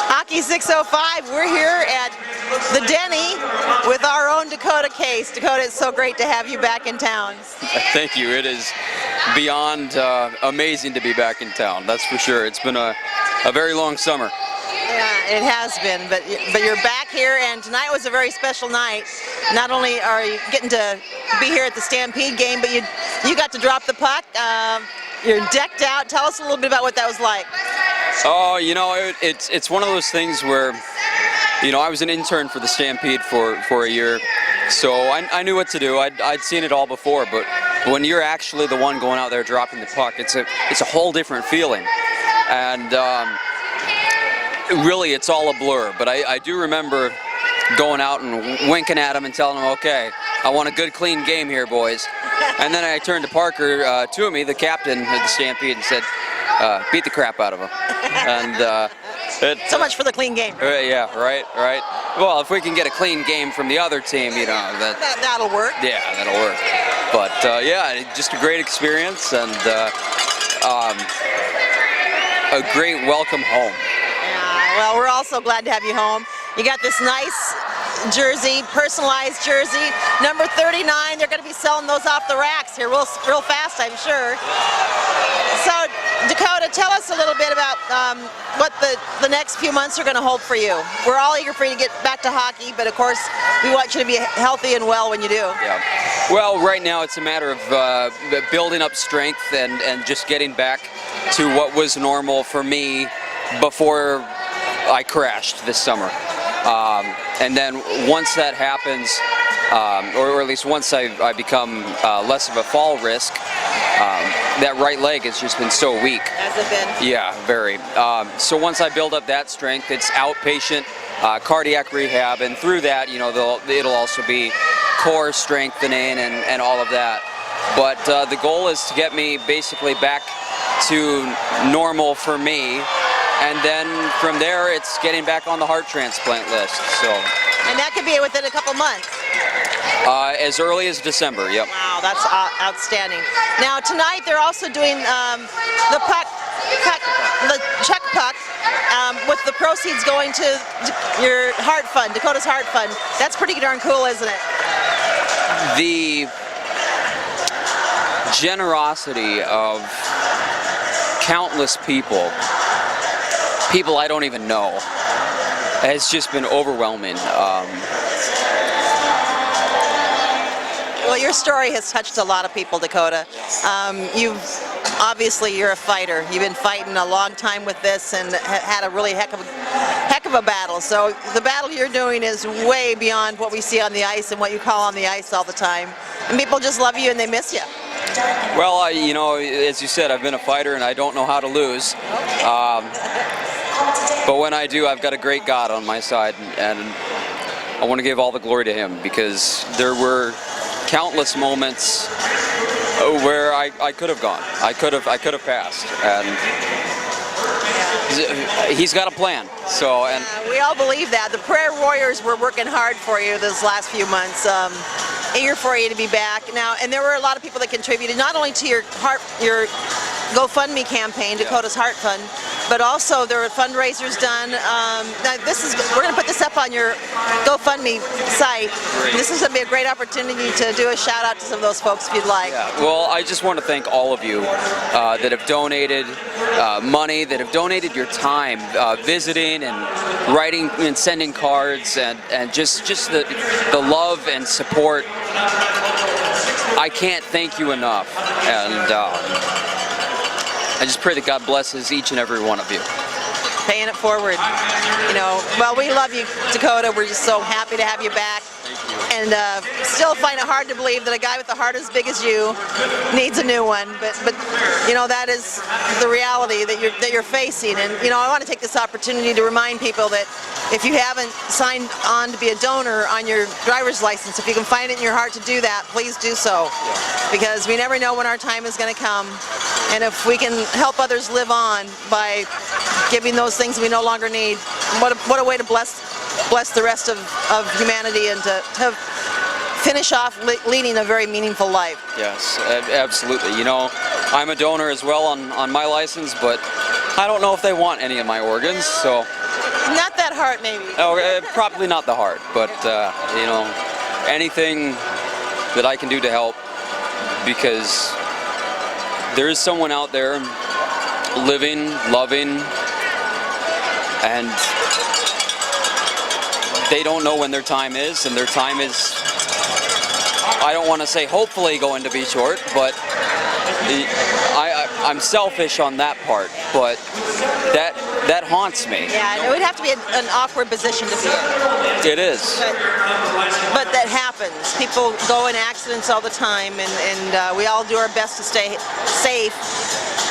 Hockey 605, we're here at the Denny with our own Dakota Case. Dakota, it's so great to have you back in town. Thank you. It is beyond amazing to be back in town, that's for sure. It's been a very long summer. Yeah, it has been, but you're back here, and tonight was a very special night. Not only are you getting to be here at the Stampede game, but you got to drop the puck. You're decked out. Tell us a little bit about what that was like. Oh, you know, it's one of those things where, you know, I was an intern for the Stampede for a year, so I knew what to do. I'd seen it all before, but when you're actually the one going out there dropping the puck, it's a whole different feeling. And really, it's all a blur, but I do remember going out and winking at them and telling them, okay, I want a good, clean game here, boys. And then I turned to Parker Toomey, the captain of the Stampede, and said, beat the crap out of him. And so much for the clean game. Yeah, right. Well, if we can get a clean game from the other team, you know, that'll work. Yeah, that'll work. But yeah, just a great experience and a great welcome home. Yeah, well, we're also glad to have you home. You got this nice jersey, personalized jersey, number 39. They're going to be selling those off the racks here real fast, I'm sure. So, Dakota, tell us a little bit about what the next few months are going to hold for you. We're all eager for you to get back to hockey, but of course, we want you to be healthy and well when you do. Yeah. Well, right now it's a matter of building up strength and just getting back to what was normal for me before I crashed this summer. And then once that happens, or at least once I become less of a fall risk, that right leg has just been so weak. Has it been? Yeah, very. So once I build up that strength, it's outpatient cardiac rehab, and through that, you know, it'll also be core strengthening and all of that. But the goal is to get me basically back to normal for me. And then from there, it's getting back on the heart transplant list. So. And that could be within a couple months. As early as December. Yep. Wow, that's outstanding. Now tonight they're also doing the check puck, with the proceeds going to your heart fund, Dakota's Heart Fund. That's pretty darn cool, isn't it? The generosity of countless people I don't even know, has just been overwhelming. Well, your story has touched a lot of people, Dakota. You're a fighter. You've been fighting a long time with this and had a really heck of a battle. So the battle you're doing is way beyond what we see on the ice and what you call on the ice all the time. And people just love you and they miss you. Well, you know, as you said, I've been a fighter and I don't know how to lose. But when I do, I've got a great God on my side, and I want to give all the glory to Him, because there were countless moments where I could have gone. I could have passed, and He's got a plan. So, and we all believe that. The prayer warriors were working hard for you this last few months. Eager for you to be back now, and there were a lot of people that contributed not only to your GoFundMe campaign, Dakota's Heart Fund, but also there were fundraisers done. Now we're going to put this up on your GoFundMe site. This is going to be a great opportunity to do a shout out to some of those folks if you'd like. Yeah. Well, I just want to thank all of you that have donated money, that have donated your time, visiting and writing and sending cards, and just the love and support. I can't thank you enough, and I just pray that God blesses each and every one of you. Paying it forward. You know, well, we love you, Dakota. We're just so happy to have you back. And still find it hard to believe that a guy with a heart as big as you needs a new one. But you know, that is the reality that you're facing. And you know, I want to take this opportunity to remind people that if you haven't signed on to be a donor on your driver's license, if you can find it in your heart to do that, please do so. Because we never know when our time is going to come. And if we can help others live on by giving those things we no longer need, what a way to bless the rest of humanity and to finish off leading a very meaningful life. Yes, absolutely. You know, I'm a donor as well on my license, but I don't know if they want any of my organs, so. Not that heart, maybe. Oh, probably not the heart, but you know, anything that I can do to help, because there is someone out there living, loving, and they don't know when their time is, and their time is, I don't want to say hopefully going to be short, but I'm selfish on that part, but that haunts me. Yeah, it would have to be an awkward position to be in. It is. But that happens. People go in accidents all the time, and we all do our best to stay safe.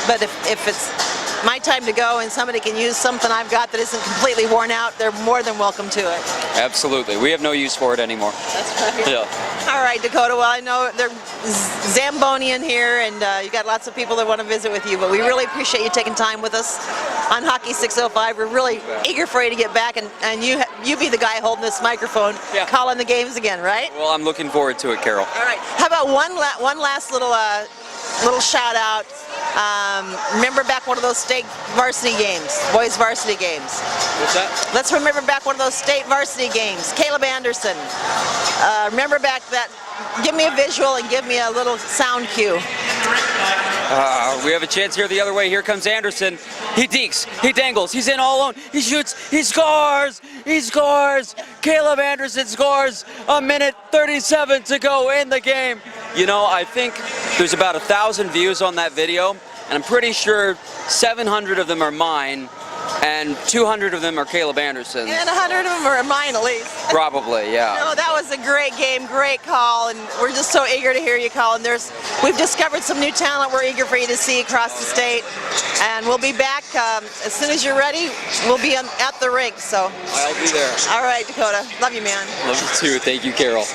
But if it's my time to go and somebody can use something I've got that isn't completely worn out, they're more than welcome to it. Absolutely. We have no use for it anymore. That's right. Yeah. All right, Dakota. Well, I know they're Zambonian here, and you got lots of people that want to visit with you, but we really appreciate you taking time with us on Hockey 605. We're really eager for you to get back, and you be the guy holding this microphone, calling the games again, right? Well, I'm looking forward to it, Carol. All right. How about one last little shout out? Remember back one of those state varsity games, boys varsity games. What's that? Let's remember back one of those state varsity games. Caleb Anderson. Remember back that. Give me a visual and give me a little sound cue. We have a chance here the other way. Here comes Anderson. He dekes. He dangles. He's in all alone. He shoots. He scores. He scores. Caleb Anderson scores. A minute 37 to go in the game. You know, I think there's about 1,000 views on that video, and I'm pretty sure 700 of them are mine, and 200 of them are Caleb Anderson's. And 100 of them are mine, at least. Probably, yeah. No, that was a great game, great call, and we're just so eager to hear you call. And we've discovered some new talent we're eager for you to see across the state, and we'll be back as soon as you're ready. We'll be at the rink, so. I'll be there. All right, Dakota. Love you, man. Love you too. Thank you, Carol.